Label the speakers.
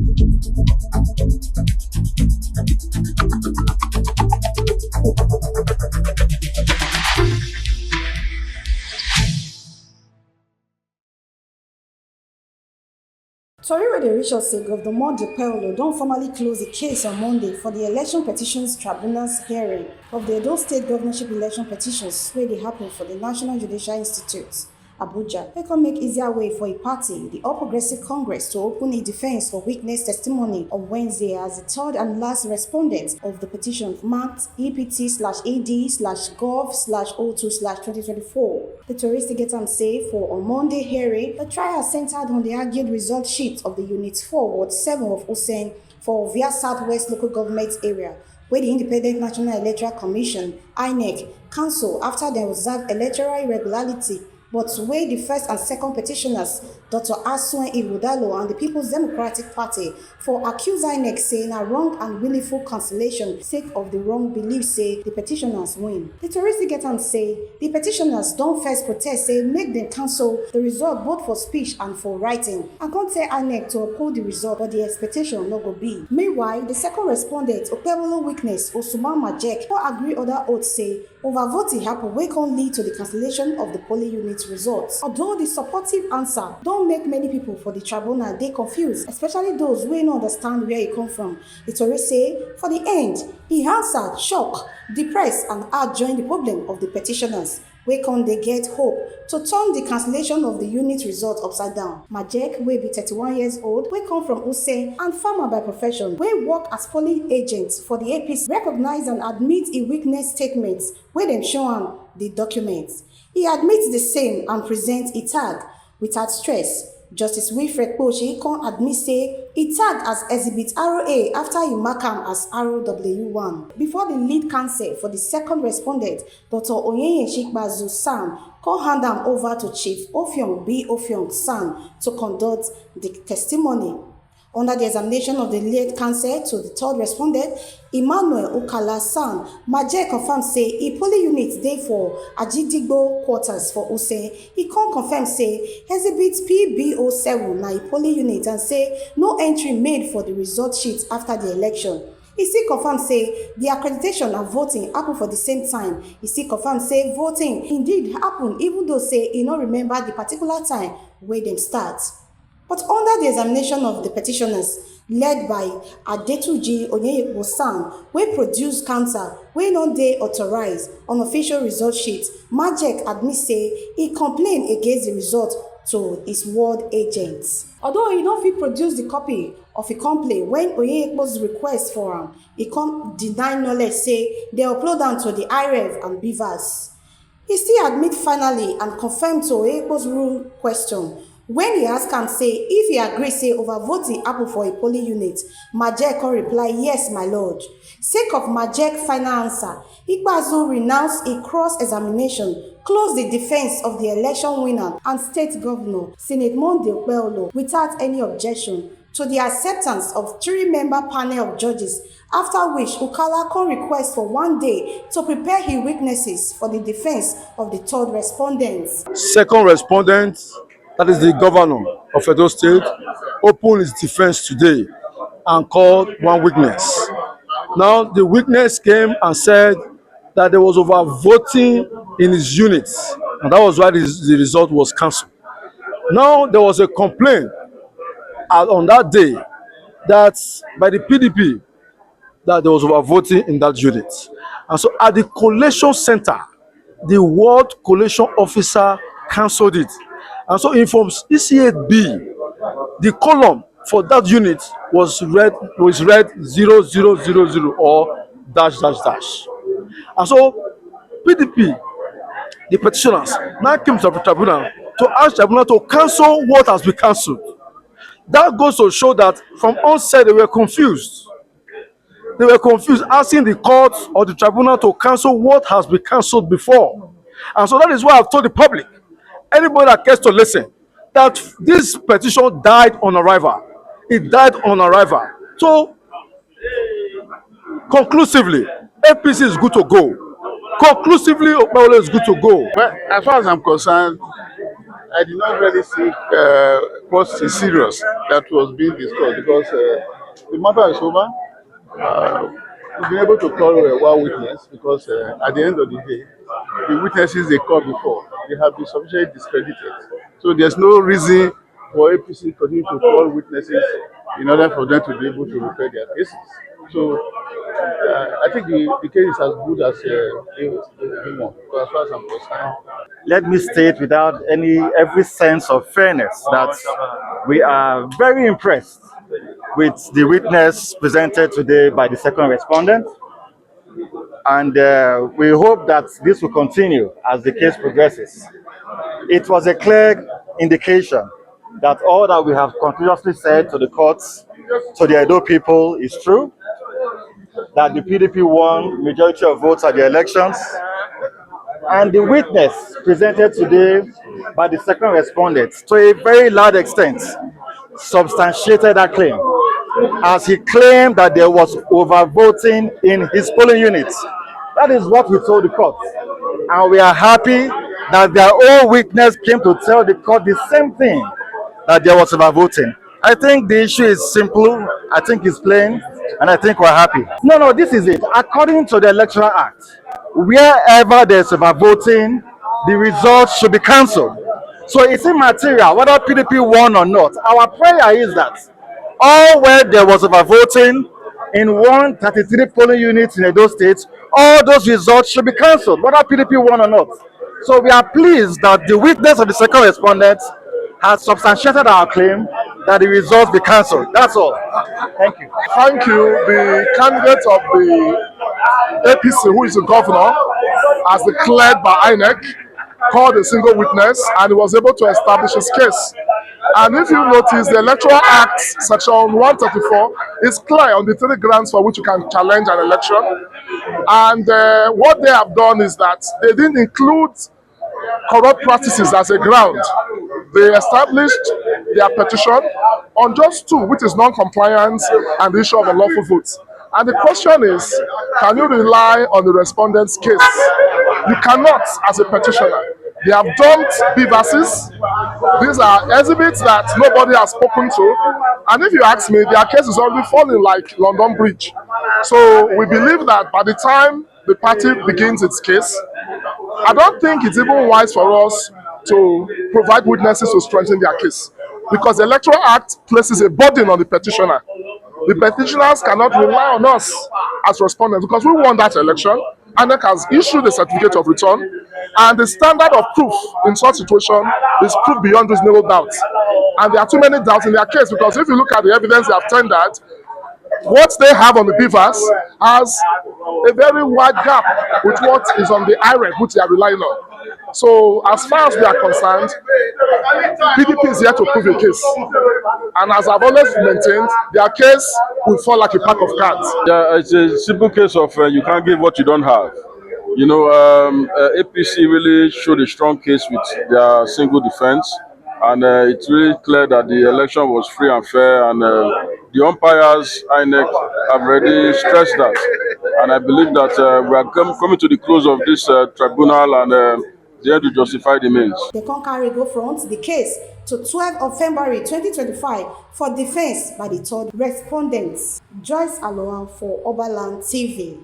Speaker 1: Tori wey dey reach us say Governor Okpebholo don formally close the case on Monday for the Election Petitions Tribunal's hearing of the Edo State governorship election petitions wey dey happen for the National Judicial Institute, Abuja. Wey come make easier way for a party, the All Progressive Congress, to open a defense for witness testimony on Wednesday as the third and last respondent of the petition marked EPT/AD/Gov/02/2024. The tourist get am say for on Monday hearing, the trial centered on the argued result sheet of the Unit 4, Ward 7 of Usen for Ovia Southwest Local Government Area, where the Independent National Electoral Commission, INEC, cancelled after they observed electoral irregularity, but where the first and second petitioners, Dr. Asuen Ighodalo and the People's Democratic Party, for accuse INEC saying a wrong and willful cancellation sake of the wrong belief say the petitioners win. The tourist get am say the petitioners don't first protest say make them cancel the result both for speech and for writing, and can't tell INEC to uphold the result, but the expectation no go be. Meanwhile, the second respondent, Okpebholo witness Osuma Majek, who agree other oaths say overvoting happen wey can lead to the cancellation of the polling unit results. Although the supportive answer don't make many people for the tribunal dey confused, especially those wey no understand where e come from. The Tory say for the end, he answered shock, depressed, and add join the problem of the petitioners, wey come dey get hope to turn the cancellation of the unit result upside down. Majek, wey be 31 years old, wey come from Use and farmer by profession, wey work as polling agent for the APC, recognize and admit e witness statements wey dem show am the documents. He admits the same and presents a tag without stress. Justice Wilfred Poshi can admit say he tagged as Exhibit ROA after he marked am as ROW1. Before the lead counsel for the second respondent, Dr. Onyenye Shikbazu San, can hand am over to Chief Ofiong B. Ofiong San to conduct the testimony. Under the examination of the lead counsel to the third respondent, Emmanuel Okala San, Majek confirmed say a polling unit dey for Ajidigbo quarters for Use. He can confirm say Exhibit PB07 na a polling unit and say no entry made for the result sheet after the election. He still confirmed say the accreditation and voting happen for the same time. He still confirmed say voting indeed happened even though say he no remember the particular time where them start. But under the examination of the petitioners, led by Adetuji Onyeyepo-San, wey produce counter wey no dey authorized on official result sheet, Majek admit say he complained against the result to his ward agents. Although he no fit produce the copy of a complaint when Onyeyepo's request for am, he come deny knowledge say they upload am to the IREV and BVAS. He still admit finally and confirm to Onyeyepo's rule question. When he asked am say if he agree say overvoting happen for a polling unit, Majek can reply, yes, my lord. Sake of Majek's final answer, Igbazu renounced a cross-examination, closed the defense of the election winner and state governor, Senate Monday Okpebholo, without any objection to the acceptance of three-member panel of judges, after which Okala can request for 1 day to prepare his witnesses for the defense of the third respondent.
Speaker 2: Second respondent, that is the governor of Edo State, opened his defense today and called one witness. Now, the witness came and said that there was overvoting in his units, and that was why the result was cancelled. Now, there was a complaint on that day that by the PDP that there was overvoting in that unit. And so at the collation center, the ward collation officer cancelled it. And so informs EC8B, the column for that unit was read 0000 or dash dash dash. And so PDP, the petitioners, now came to the tribunal to ask the tribunal to cancel what has been cancelled. That goes to show that from onset they were confused. They were confused, asking the court or the tribunal to cancel what has been cancelled before. And so that is why I've told the public, anybody that cares to listen, that this petition died on arrival. It died on arrival. So, conclusively, APC is good to go. Conclusively, Okpebholo is good to go.
Speaker 3: Well, as far as I'm concerned, I did not really see what is serious that was being discussed because the matter is over. We've been able to call one witness because at the end of the day, the witnesses they called before, they have been sufficiently discredited. So there's no reason for APC to continue to call witnesses in order for them to be able to repair their cases. So I think the case is as good as the one, as far as I'm concerned.
Speaker 4: Let me state without every sense of fairness that we are very impressed with the witness presented today by the second respondent, and we hope that this will continue as the case progresses. It was a clear indication that all that we have continuously said to the courts, to the Edo people, is true, that the PDP won majority of votes at the elections, and the witness presented today by the second respondent, to a very large extent, substantiated that claim, as he claimed that there was overvoting in his polling units. That is what we told the court. And we are happy that their own witness came to tell the court the same thing, that there was overvoting. I think the issue is simple, I think it's plain, and I think we're happy. No, this is it. According to the Electoral Act, wherever there's overvoting, the results should be cancelled. So it's immaterial whether PDP won or not. Our prayer is that all where there was overvoting in 133 polling units in Edo State, all those results should be cancelled, whether PDP won or not. So we are pleased that the witness of the second respondent has substantiated our claim that the results be cancelled. That's all. Thank you.
Speaker 5: Thank you. The candidate of the APC, who is the governor, as declared by INEC, called a single witness and he was able to establish his case. And if you notice, the Electoral Act, section 134, is clear on the three grounds for which you can challenge an election. And what they have done is that they didn't include corrupt practices as a ground. They established their petition on just two, which is non-compliance and the issue of unlawful votes. And the question is, can you rely on the respondent's case? You cannot as a petitioner. They have dumped B-verses. These are exhibits that nobody has spoken to. And if you ask me, their case is already falling like London Bridge. So we believe that by the time the party begins its case, I don't think it's even wise for us to provide witnesses to strengthen their case, because the Electoral Act places a burden on the petitioner. The petitioners cannot rely on us as respondents because we won that election. INEC has issued a certificate of return, and the standard of proof in such situation is proof beyond reasonable doubt. And there are too many doubts in their case, because if you look at the evidence they have tendered, what they have on the BVAS has a very wide gap with what is on the IREC, which they are relying on. So as far as we are concerned, PDP is here to prove a case. And as I've always maintained, their case will fall like a pack of cards.
Speaker 6: Yeah, it's a simple case of you can't give what you don't have. You know, APC really showed a strong case with their single defense. And it's really clear that the election was free and fair, and the umpires, INEC, have already stressed that. And I believe that we are coming to the close of this tribunal, and they have to justify the means.
Speaker 1: The Concarry go front the case to 12th of February 2025 for defense by the third respondent. Joyce Alohan for Oberland TV.